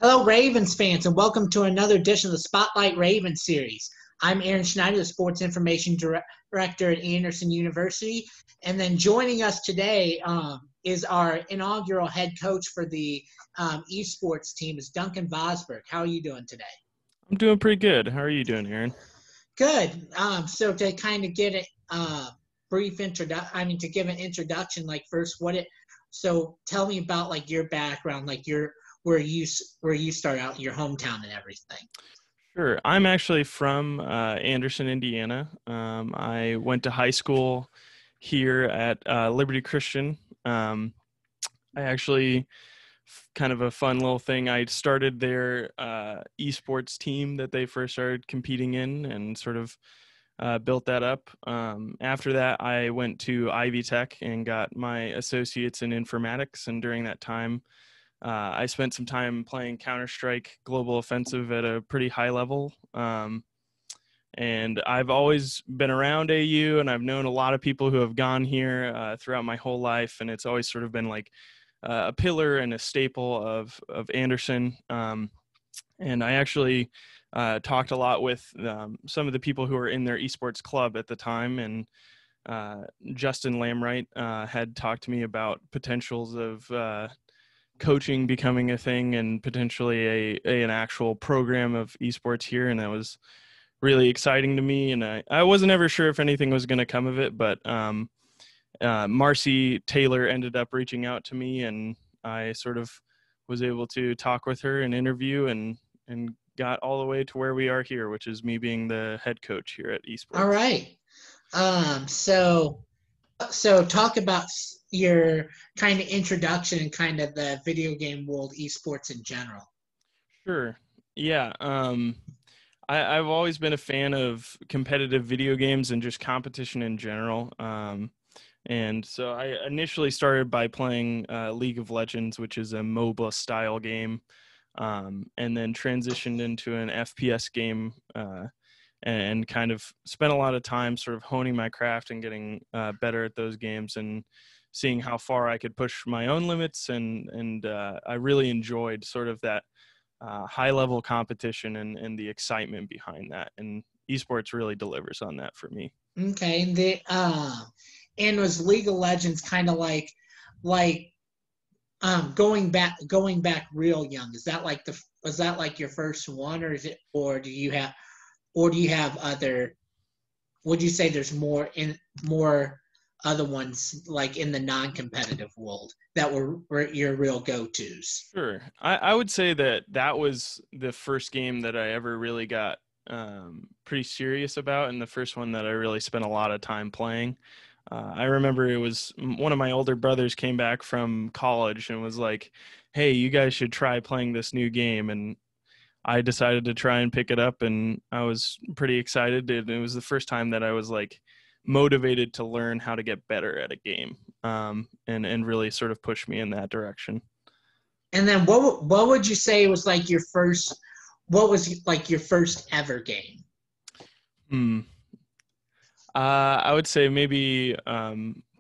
Hello, Ravens fans, and welcome to another edition of the Spotlight Ravens series. I'm Aaron Schneider, the Sports Information Director at Anderson University. And then joining us today is our inaugural head coach for the Esports team, is Duncan Vosburg. How are you doing today? I'm doing pretty good. How are you doing, Aaron? Good. So to kind of get a brief introduction, to give an introduction, so tell me about like your background, like where you start out, your hometown and everything. Sure. I'm actually from Anderson, Indiana. I went to high school here at Liberty Christian. I actually, kind of a fun little thing, I started their esports team that they first started competing in and sort of built that up. After that, I went to Ivy Tech and got my associates in informatics. And during that time, I spent some time playing Counter-Strike Global Offensive at a pretty high level. And I've always been around AU, and I've known a lot of people who have gone here throughout my whole life. And it's always sort of been like a pillar and a staple of Anderson. And I actually talked a lot with some of the people who were in their esports club at the time. And Justin Lamright had talked to me about potentials of coaching becoming a thing and potentially an actual program of esports here. And that was really exciting to me. And I wasn't ever sure if anything was going to come of it, but Marcy Taylor ended up reaching out to me, and I sort of was able to talk with her and interview and got all the way to where we are here, which is me being the head coach here at All Esports. right. So talk about your kind of introduction and kind of the video game world, esports in general. Sure. Yeah. I've always been a fan of competitive video games and just competition in general. And so I initially started by playing League of Legends, which is a MOBA style game, and then transitioned into an FPS game and kind of spent a lot of time sort of honing my craft and getting better at those games and seeing how far I could push my own limits. And I really enjoyed sort of that high level competition and the excitement behind that. And esports really delivers on that for me. Okay, and was League of Legends kind of like going back real young? Is that like the was that like your first one, or is it, or do you have other? Would you say there's more other ones like in the non-competitive world that were your real go-tos? Sure. I would say that was the first game that I ever really got pretty serious about, and the first one that I really spent a lot of time playing. I remember it was one of my older brothers came back from college and was like, "Hey, you guys should try playing this new game." And I decided to try and pick it up, and I was pretty excited. And it was the first time that I was like motivated to learn how to get better at a game, and really sort of push me in that direction. And then what would you say was like your first? What was like your first ever game? Hmm. I would say maybe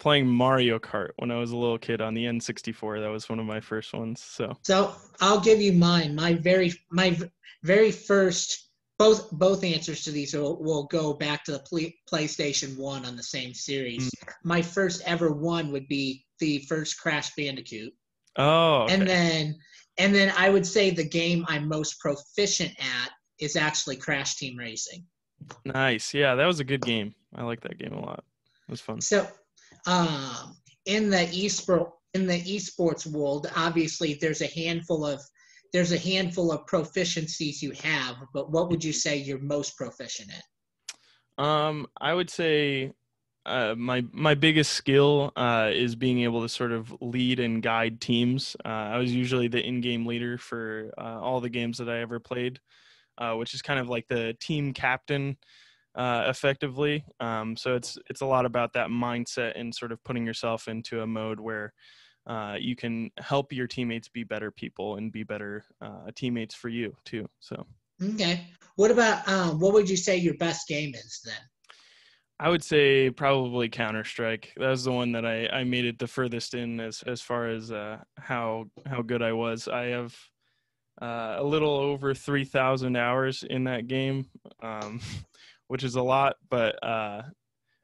playing Mario Kart when I was a little kid on the N64. That was one of my first ones. So, So I'll give you mine. My very first, both answers to these will go back to the PlayStation One on the same mm. series. My first ever one would be the first Crash Bandicoot, Oh, and okay. then I would say the game I'm most proficient at is actually Crash Team Racing. Nice. Yeah, that was a good game. I like that game a lot. It was fun. So, um, in the esports world, obviously there's a handful of proficiencies you have, but what would you say you're most proficient in? I would say my biggest skill is being able to sort of lead and guide teams. I was usually the in-game leader for all the games that I ever played, which is kind of like the team captain, effectively. So it's a lot about that mindset and sort of putting yourself into a mode where you can help your teammates be better people and be better teammates for you too. So Okay. What would you say your best game is then? I would say probably Counter Strike. That was the one that I made it the furthest in as far as how good I was. I have a little over 3,000 hours in that game, which is a lot, but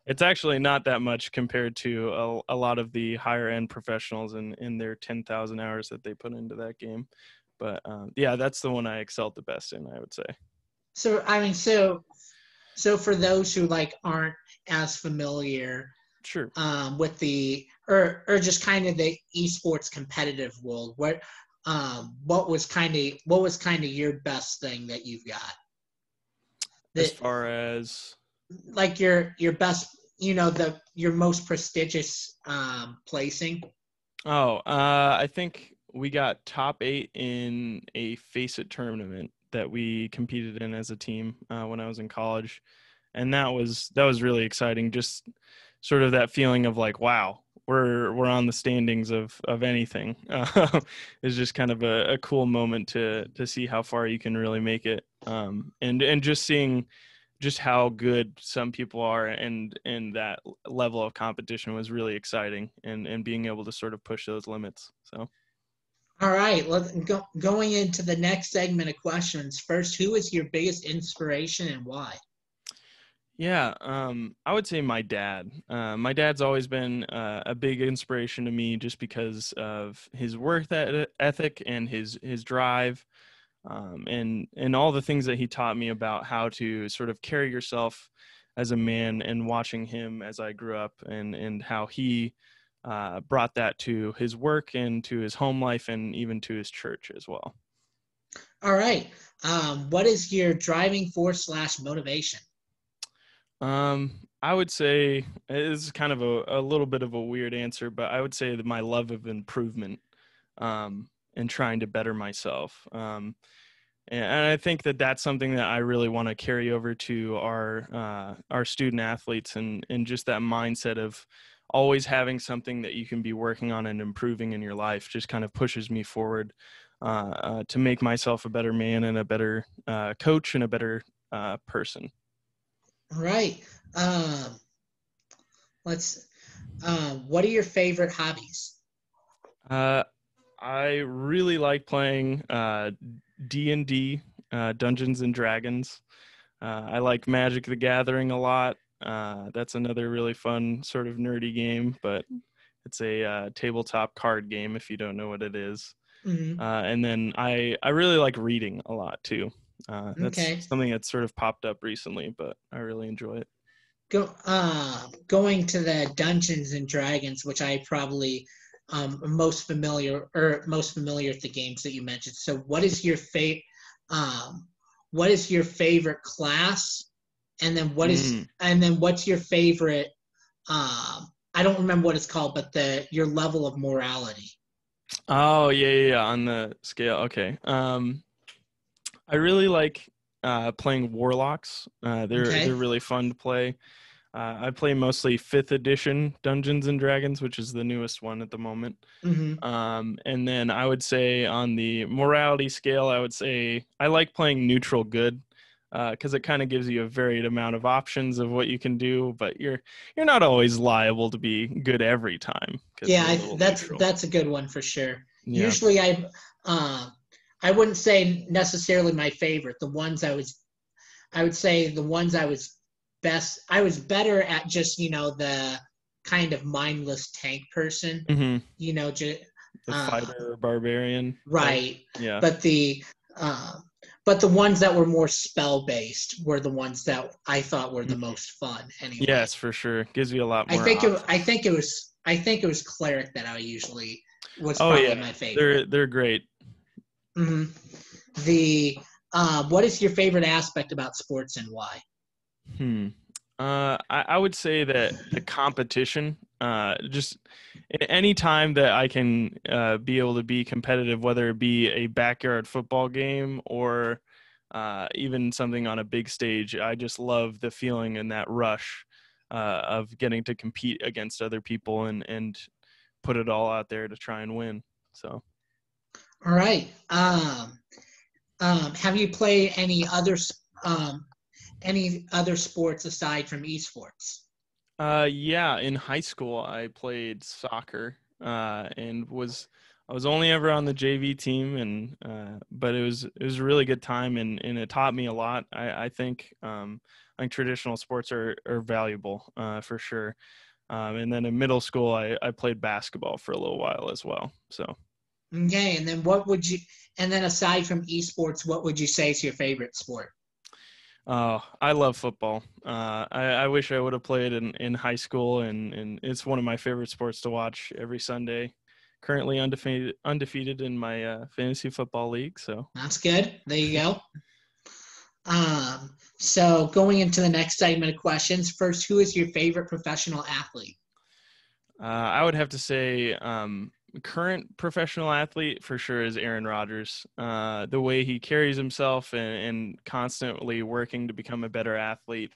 it's actually not that much compared to a lot of the higher end professionals in their 10,000 hours that they put into that game. But yeah, that's the one I excelled the best in, I would say. So I mean, so for those who like aren't as familiar, Sure. with the or just kind of the esports competitive world, what was kind of your best thing that you've got As that far as like your best, your most prestigious placing? I think we got top 8 in a Face It tournament that we competed in as a team when I was in college, and that was really exciting. Just sort of that feeling of like, wow, we're on the standings of anything. Is just kind of a cool moment to see how far you can really make it, and just seeing just how good some people are, and that level of competition was really exciting, and being able to sort of push those limits. So All right, going into the next segment of questions. First, who is your biggest inspiration and why? yeah, I would say my dad. My dad's always been a big inspiration to me, just because of his work ethic and his drive, and all the things that he taught me about how to sort of carry yourself as a man, and watching him as I grew up, and how he brought that to his work and to his home life and even to his church as well. All right, what is your driving force / motivation? I would say this is kind of a little bit of a weird answer, but I would say that my love of improvement, and trying to better myself. And I think that that's something that I really want to carry over to our student athletes, and just that mindset of always having something that you can be working on and improving in your life just kind of pushes me forward to make myself a better man and a better coach and a better person. All right, let's. What are your favorite hobbies? Uh, I really like playing D&D, Dungeons and Dragons. I like Magic the Gathering a lot. That's another really fun sort of nerdy game, but it's a tabletop card game if you don't know what it is. Mm-hmm. And then I really like reading a lot too. That's Okay. something that's sort of popped up recently, but I really enjoy it. Going to the Dungeons and Dragons, which I probably am most familiar with the games that you mentioned. So, um, what is your favorite class, and Mm. what's your favorite? I don't remember what it's called, but your level of morality. Oh yeah, on the scale. Okay. I really like playing warlocks. They're Okay. really fun to play. I play mostly 5th edition Dungeons and Dragons, which is the newest one at the moment. Mm-hmm. And then I would say on the morality scale, I would say I like playing neutral good, because it kind of gives you a varied amount of options of what you can do, but you're not always liable to be good every time because Yeah, you're a little neutral. that's a good one for sure. Yeah. Usually, I wouldn't say necessarily my favorite. I would say the ones I was better at just, the kind of mindless tank person, Hmm. you know, just, The uh, fighter barbarian type. right. Yeah. But uh, but the ones that were more spell based were the ones that I thought were the Mhm. most fun anyway. Yes, for sure. Gives you a lot more options. I think it was cleric that I usually was Oh probably yeah, my favorite. they're great. Hmm. The what is your favorite aspect about sports and why? Hmm. I would say that the competition, just any time that I can be able to be competitive, whether it be a backyard football game or even something on a big stage, I just love the feeling and that rush of getting to compete against other people and put it all out there to try and win. So. All right. Have you played any other sports aside from esports? Yeah, in high school I played soccer and was I was only ever on the JV team, and but it was a really good time, and it taught me a lot. I think traditional sports are valuable for sure. And then in middle school, I played basketball for a little while as well. So Okay, and then and then aside from esports, what would you say is your favorite sport? I love football. I wish I would have played in high school, and it's one of my favorite sports to watch every Sunday. Currently undefeated in my fantasy football league. So That's good. There you go. So going into the next segment of questions, first, who is your favorite professional athlete? I would have to say current professional athlete for sure is Aaron Rodgers. The way he carries himself and constantly working to become a better athlete,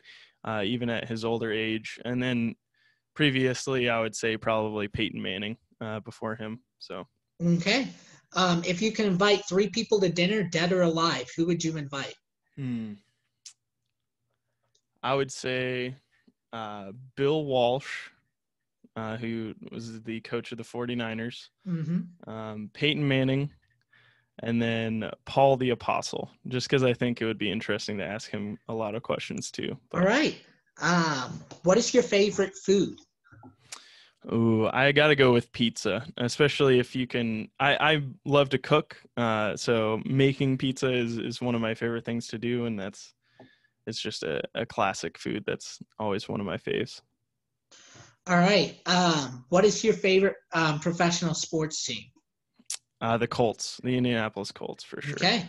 even at his older age. And then previously, I would say probably Peyton Manning before him. So Okay. If you can invite three people to dinner, dead or alive, who would you invite? I would say Bill Walsh, who was the coach of the 49ers, Peyton Manning, and then Paul the Apostle, just because I think it would be interesting to ask him a lot of questions too. But, all right. What is your favorite food? Ooh, I got to go with pizza, especially if you can. I love to cook, so making pizza is one of my favorite things to do, and it's just a classic food that's always one of my faves. All right. What is your favorite professional sports team? The Colts, the Indianapolis Colts, for sure. Okay.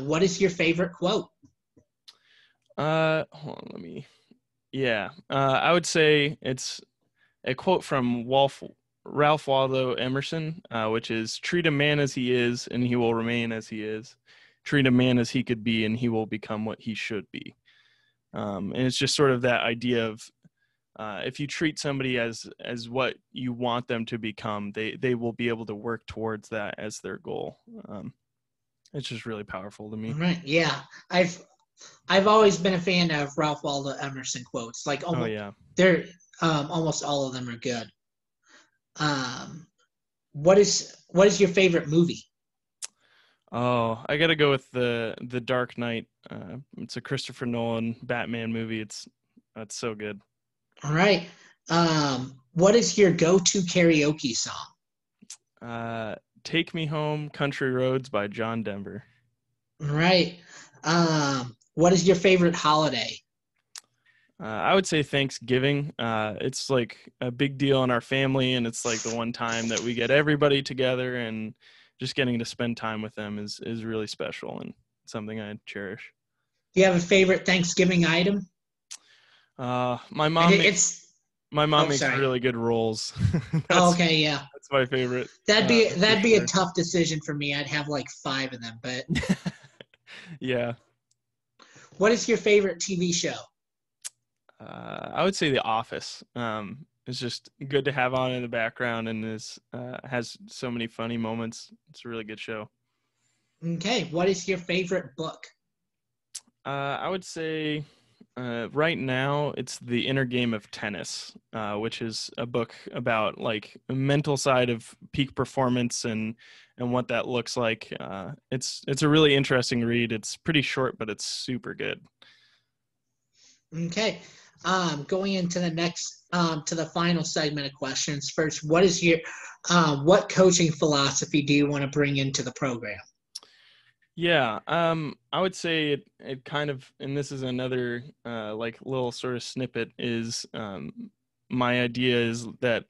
What is your favorite quote? Hold on, I would say it's a quote from Ralph Waldo Emerson, which is treat a man as he is and he will remain as he is. Treat a man as he could be and he will become what he should be. And it's just sort of that idea of if you treat somebody as what you want them to become, they will be able to work towards that as their goal. It's just really powerful to me. All right. Yeah. I've always been a fan of Ralph Waldo Emerson quotes. Like they're almost all of them are good. What is your favorite movie? Oh, I got to go with the Dark Knight. It's a Christopher Nolan Batman movie. It's so good. All right. What is your go-to karaoke song? Take Me Home, Country Roads by John Denver. All right. What is your favorite holiday? I would say Thanksgiving. It's like a big deal in our family, and it's like the one time that we get everybody together, and just getting to spend time with them is really special and something I cherish. Do you have a favorite Thanksgiving item? My mom makes sorry. really good rolls. Okay, yeah. That's my favorite. That'd be a tough decision for me. I'd have like 5 of them, but yeah. What is your favorite TV show? I would say The Office. It's just good to have on in the background, and has so many funny moments. It's a really good show. Okay, what is your favorite book? I would say right now it's The Inner Game of Tennis, which is a book about like a mental side of peak performance and what that looks like. It's a really interesting read. It's pretty short, but it's super good. Okay. Going into the next to the final segment of questions. First, what is your what coaching philosophy do you want to bring into the program? Yeah, I would say it kind of, and this is another like little sort of snippet, is my idea is that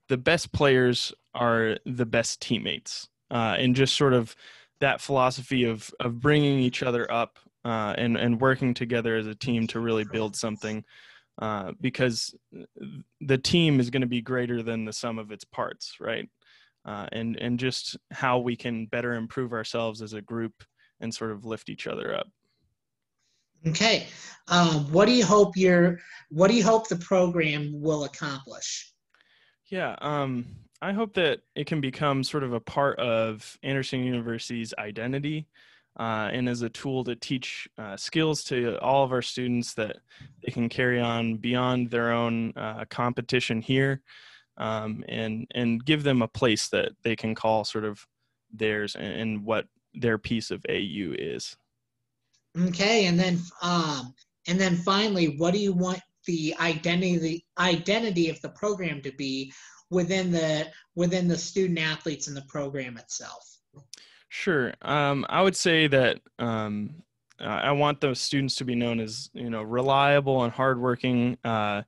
the best players are the best teammates, and just sort of that philosophy of bringing each other up and working together as a team to really build something, because the team is going to be greater than the sum of its parts, right? And just how we can better improve ourselves as a group and sort of lift each other up. Okay. What do you hope the program will accomplish? Yeah, I hope that it can become sort of a part of Anderson University's identity, and as a tool to teach skills to all of our students that they can carry on beyond their own competition here, and give them a place that they can call sort of theirs, and what their piece of AU is. Okay, and then finally, what do you want the identity of the program to be within the student athletes in the program itself? Sure. I would say that I want those students to be known as, reliable and hardworking, and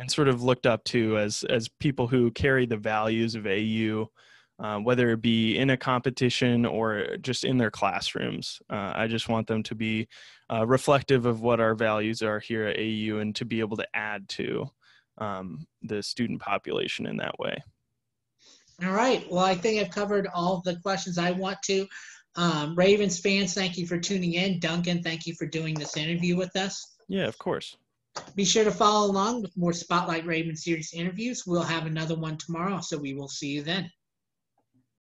sort of looked up to as people who carry the values of AU, whether it be in a competition or just in their classrooms. I just want them to be reflective of what our values are here at AU, and to be able to add to the student population in that way. All right. Well, I think I've covered all of the questions I want to. Ravens fans, thank you for tuning in. Duncan, thank you for doing this interview with us. Yeah, of course. Be sure to follow along with more Spotlight Ravens series interviews. We'll have another one tomorrow, so we will see you then.